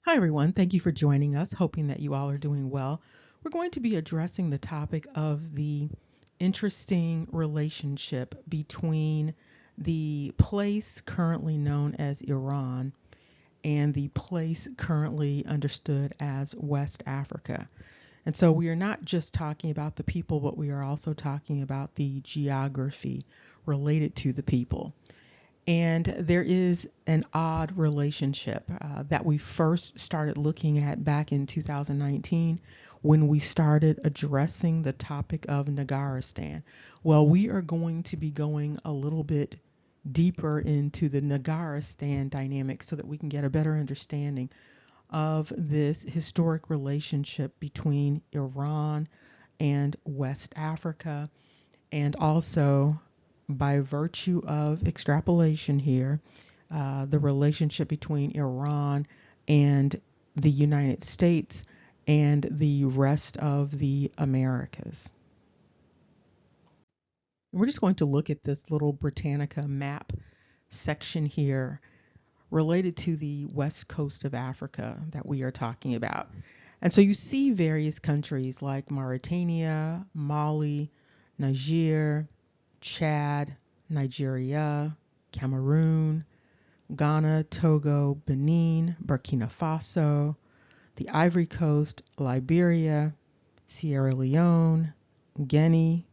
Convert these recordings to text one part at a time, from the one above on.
Hi, everyone. Thank you for joining us, hoping that you all are doing well. We're going to be addressing the topic of the interesting relationship between the place currently known as Iran and the place currently understood as West Africa. And so we are not just talking about the people, but we are also talking about the geography related to the people. And there is an odd relationship that we first started looking at back in 2019 when we started addressing the topic of NigariStan. Well, we are going to be going a little bit deeper into the NigariStan dynamic so that we can get a better understanding of this historic relationship between Iran and West Africa, and also by virtue of extrapolation here, the relationship between Iran and the United States and the rest of the Americas. We're just going to look at this little Britannica map section here related to the west coast of Africa that we are talking about. And so you see various countries like Mauritania, Mali, Niger, Chad, Nigeria, Cameroon, Ghana, Togo, Benin, Burkina Faso, the Ivory Coast, Liberia, Sierra Leone, Guinea,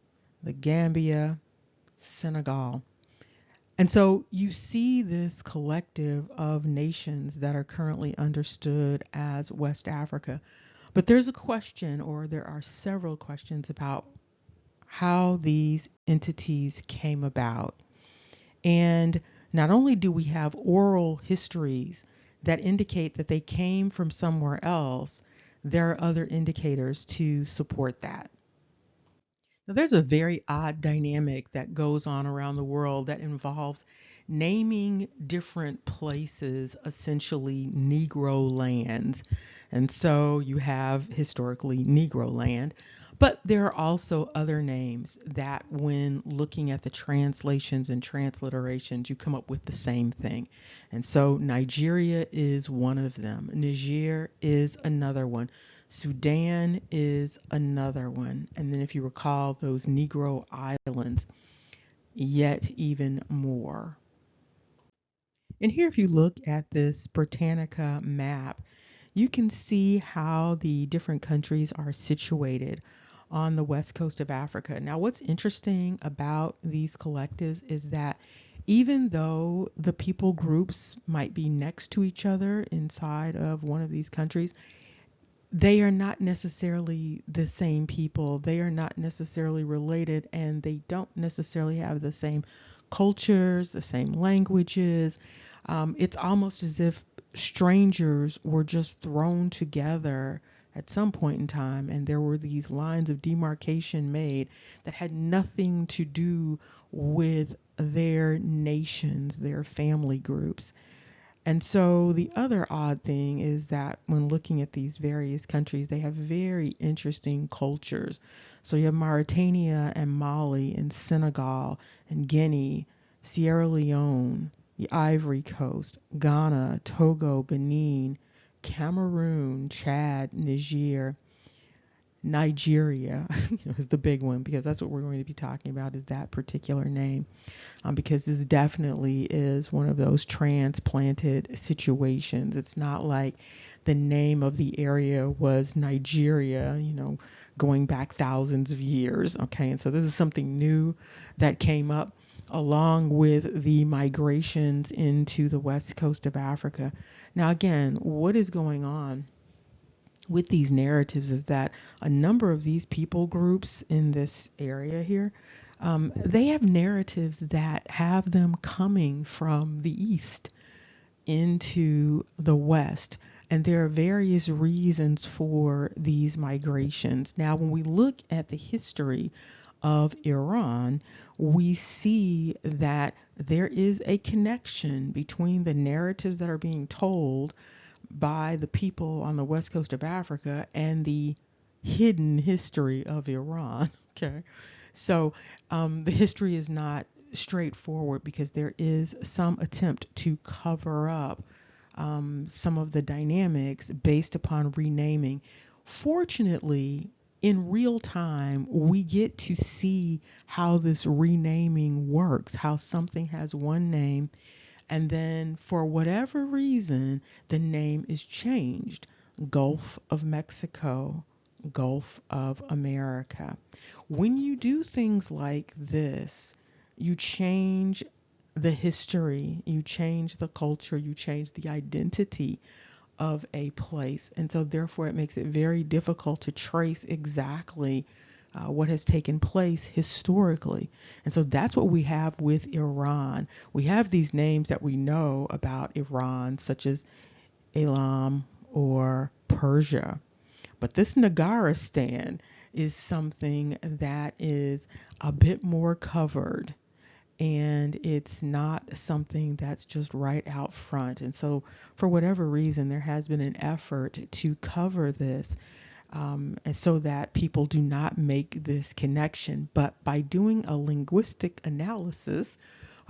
the Gambia, Senegal. And so you see this collective of nations that are currently understood as West Africa. But there's a question, or there are several questions about how these entities came about. And not only do we have oral histories that indicate that they came from somewhere else, there are other indicators to support that. Now, there's a very odd dynamic that goes on around the world that involves naming different places essentially Negro lands. And so you have historically Negro land, but there are also other names that, when looking at the translations and transliterations, you come up with the same thing. And so Nigeria is one of them, Niger is another one. Sudan is another one. And then, if you recall, those Negro islands, yet even more. And here, if you look at this Britannica map, you can see how the different countries are situated on the west coast of Africa. Now, what's interesting about these collectives is that even though the people groups might be next to each other inside of one of these countries, they are not necessarily the same people. They are not necessarily related, and they don't necessarily have the same cultures, the same languages. It's almost as if strangers were just thrown together at some point in time, and there were these lines of demarcation made that had nothing to do with their nations, their family groups. And so the other odd thing is that when looking at these various countries, they have very interesting cultures. So you have Mauritania and Mali and Senegal and Guinea, Sierra Leone, the Ivory Coast, Ghana, Togo, Benin, Cameroon, Chad, Niger, Nigeria is the big one, because that's what we're going to be talking about, is that particular name, because this definitely is one of those transplanted situations. It's not like the name of the area was Nigeria, going back thousands of years. Okay, and so this is something new that came up along with the migrations into the west coast of Africa. Now, again, what is going on with these narratives is that a number of these people groups in this area here, they have narratives that have them coming from the east into the west. And there are various reasons for these migrations. Now, when we look at the history of Iran, we see that there is a connection between the narratives that are being told by the people on the west coast of Africa and the hidden history of Iran. Okay. So the history is not straightforward because there is some attempt to cover up some of the dynamics based upon renaming. Fortunately, in real time, we get to see how this renaming works, how something has one name, and then for whatever reason, the name is changed. Gulf of Mexico, Gulf of America. When you do things like this, you change the history, you change the culture, you change the identity of a place. And so, therefore, it makes it very difficult to trace exactly what has taken place historically. And so, that's what we have with Iran. We have these names that we know about Iran, such as Elam or Persia. But this NigariStan is something that is a bit more covered, and it's not something that's just right out front. And so, for whatever reason, there has been an effort to cover this, and so that people do not make this connection. But by doing a linguistic analysis,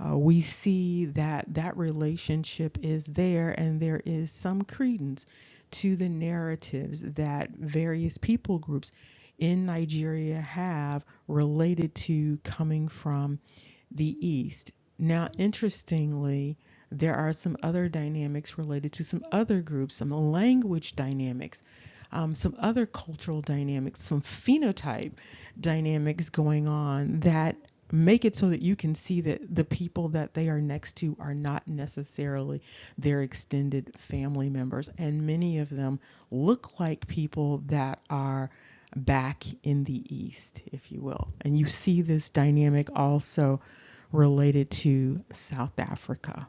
we see that that relationship is there, and there is some credence to the narratives that various people groups in Nigeria have related to coming from the East. Now, interestingly, there are some other dynamics related to some other groups, some language dynamics, some other cultural dynamics, some phenotype dynamics going on that make it so that you can see that the people that they are next to are not necessarily their extended family members. And many of them look like people that are back in the East, if you will. And you see this dynamic also related to South Africa.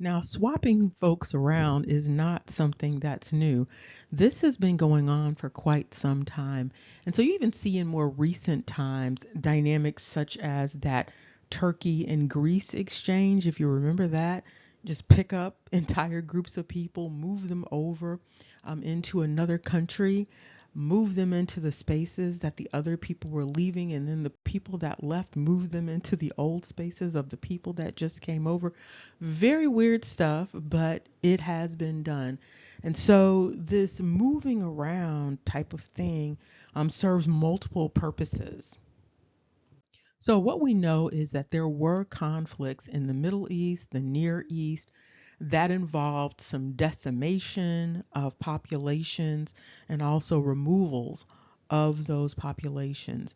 Now, swapping folks around is not something that's new. This has been going on for quite some time. And so you even see in more recent times dynamics such as that Turkey and Greece exchange, if you remember that. Just pick up entire groups of people, move them over into another country, move them into the spaces that the other people were leaving, and then the people that left move them into the old spaces of the people that just came over. Very weird stuff, but it has been done. And so this moving around type of thing serves multiple purposes. So, what we know is that there were conflicts in the Middle East, the Near East, that involved some decimation of populations and also removals of those populations.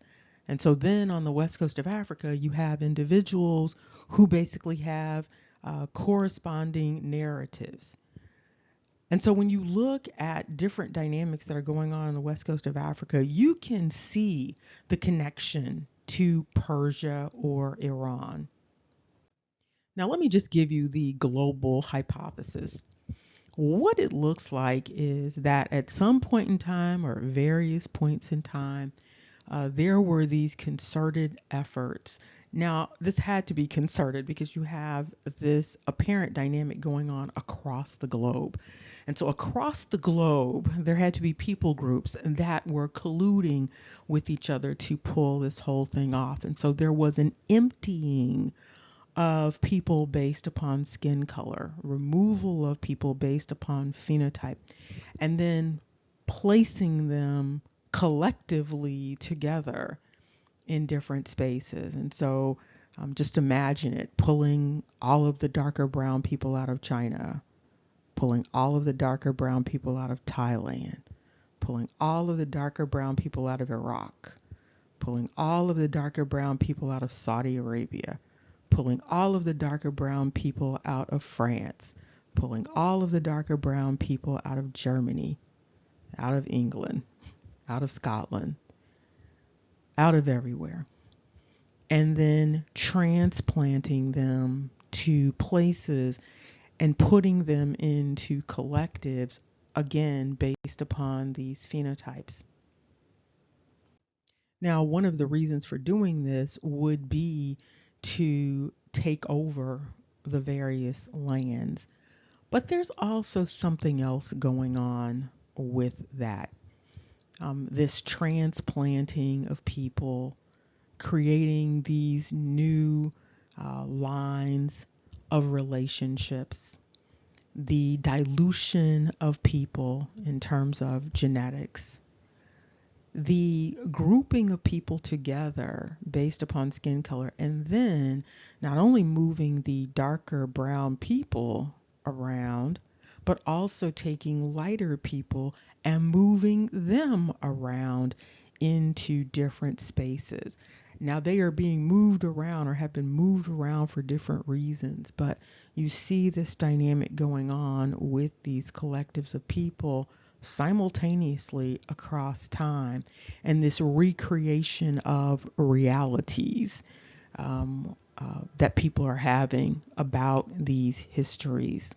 And so, then on the west coast of Africa, you have individuals who basically have corresponding narratives. And so when you look at different dynamics that are going on the west coast of Africa, you can see the connection to Persia or Iran. Now, let me just give you the global hypothesis. What it looks like is that at some point in time, or various points in time, there were these concerted efforts. Now, this had to be concerted because you have this apparent dynamic going on across the globe. And so, across the globe, there had to be people groups that were colluding with each other to pull this whole thing off. And so, there was an emptying of people based upon skin color, removal of people based upon phenotype, and then placing them collectively together in different spaces. And so just imagine it, pulling all of the darker brown people out of China, pulling all of the darker brown people out of Thailand, pulling all of the darker brown people out of Iraq, pulling all of the darker brown people out of Saudi Arabia, pulling all of the darker brown people out of France, pulling all of the darker brown people out of Germany, out of England, out of Scotland, out of everywhere, and then transplanting them to places and putting them into collectives, again, based upon these phenotypes. Now, one of the reasons for doing this would be to take over the various lands. But there's also something else going on with that. This transplanting of people, creating these new lines of relationships. the dilution of people in terms of genetics, the grouping of people together based upon skin color, and then not only moving the darker brown people around, but also taking lighter people and moving them around into different spaces. Now they are being moved around or have been moved around for different reasons, but you see this dynamic going on with these collectives of people simultaneously across time, and this recreation of realities that people are having about these histories.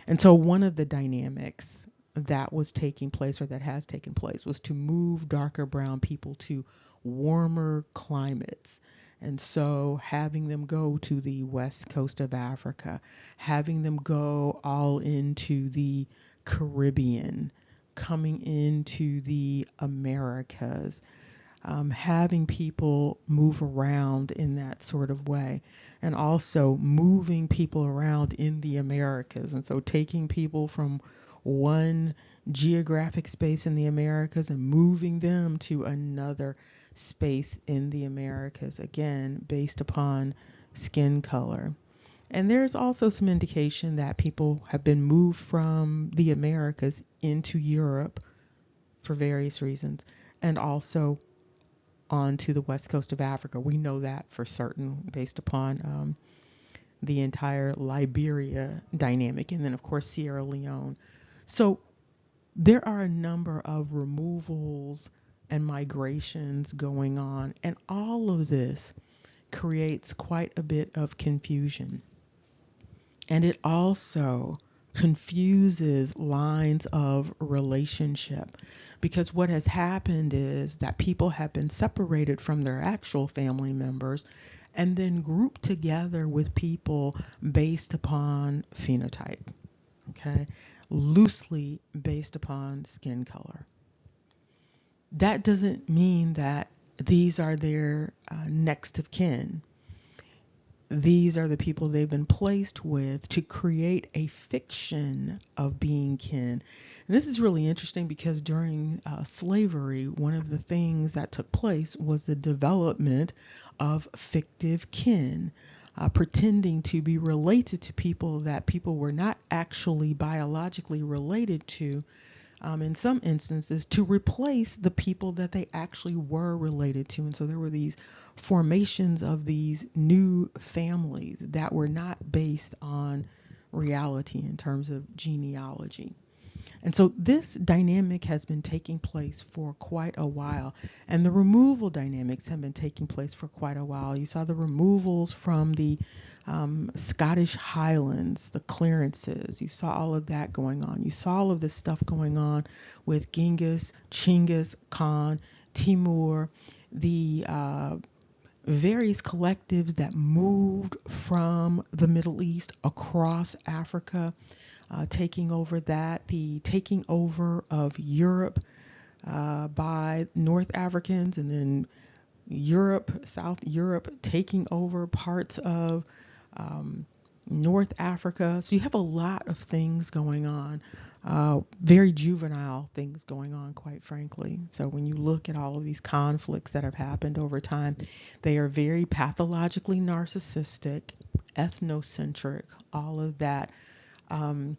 And so one of the dynamics that was taking place, or that has taken place, was to move darker brown people to warmer climates. And so having them go to the west coast of Africa, having them go all into the Caribbean, coming into the Americas, having people move around in that sort of way, and also moving people around in the Americas. And so taking people from one geographic space in the Americas and moving them to another space in the Americas, again, based upon skin color. And there's also some indication that people have been moved from the Americas into Europe for various reasons, and also onto the west coast of Africa. We know that for certain based upon the entire Liberia dynamic, and then of course Sierra Leone. So there are a number of removals and migrations going on, and all of this creates quite a bit of confusion. And it also confuses lines of relationship, because what has happened is that people have been separated from their actual family members and then grouped together with people based upon phenotype, okay, loosely based upon skin color. That doesn't mean that these are their next of kin. These are the people they've been placed with to create a fiction of being kin. And this is really interesting because during slavery, one of the things that took place was the development of fictive kin, pretending to be related to people that people were not actually biologically related to, in some instances, to replace the people that they actually were related to. And so there were these formations of these new families that were not based on reality in terms of genealogy. And so this dynamic has been taking place for quite a while, and the removal dynamics have been taking place for quite a while. You saw the removals from the Scottish Highlands, the clearances. You saw all of that going on. You saw all of this stuff going on with Genghis, Chinggis Khan, Timur, the various collectives that moved from the Middle East across Africa, taking over that, the taking over of Europe by North Africans, and then Europe, South Europe, taking over parts of North Africa. So you have a lot of things going on, very juvenile things going on, quite frankly. So when you look at all of these conflicts that have happened over time, they are very pathologically narcissistic, ethnocentric, all of that. And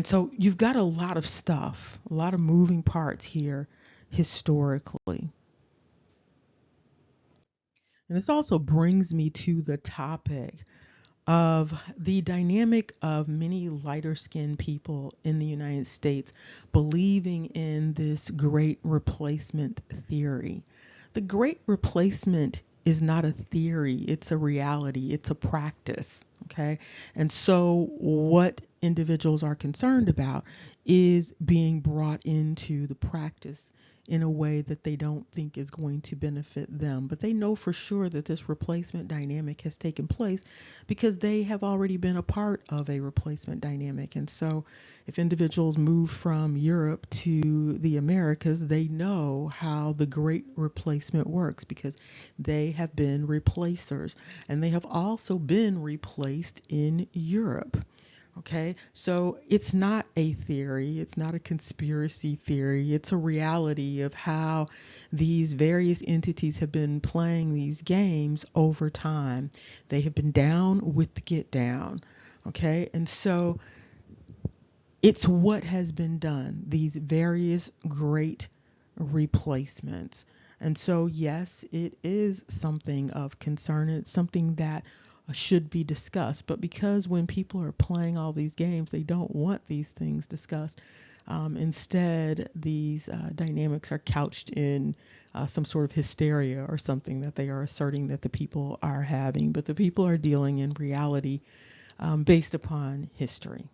so you've got a lot of stuff, a lot of moving parts here historically. And this also brings me to the topic of the dynamic of many lighter skinned people in the United States believing in this great replacement theory. The great replacement is not a theory, it's a reality, it's a practice. Okay. And so what individuals are concerned about is being brought into the practice in a way that they don't think is going to benefit them. But they know for sure that this replacement dynamic has taken place because they have already been a part of a replacement dynamic. And so if individuals move from Europe to the Americas, they know how the great replacement works because they have been replacers, and they have also been replaced in Europe. Okay, so it's not a theory, it's not a conspiracy theory, it's a reality of how these various entities have been playing these games over time. They have been down with the get down. Okay, and so it's what has been done, these various great replacements. And so, yes, it is something of concern. It's something that should be discussed. But because when people are playing all these games, they don't want these things discussed. Instead, these dynamics are couched in some sort of hysteria or something that they are asserting that the people are having. But the people are dealing in reality based upon history.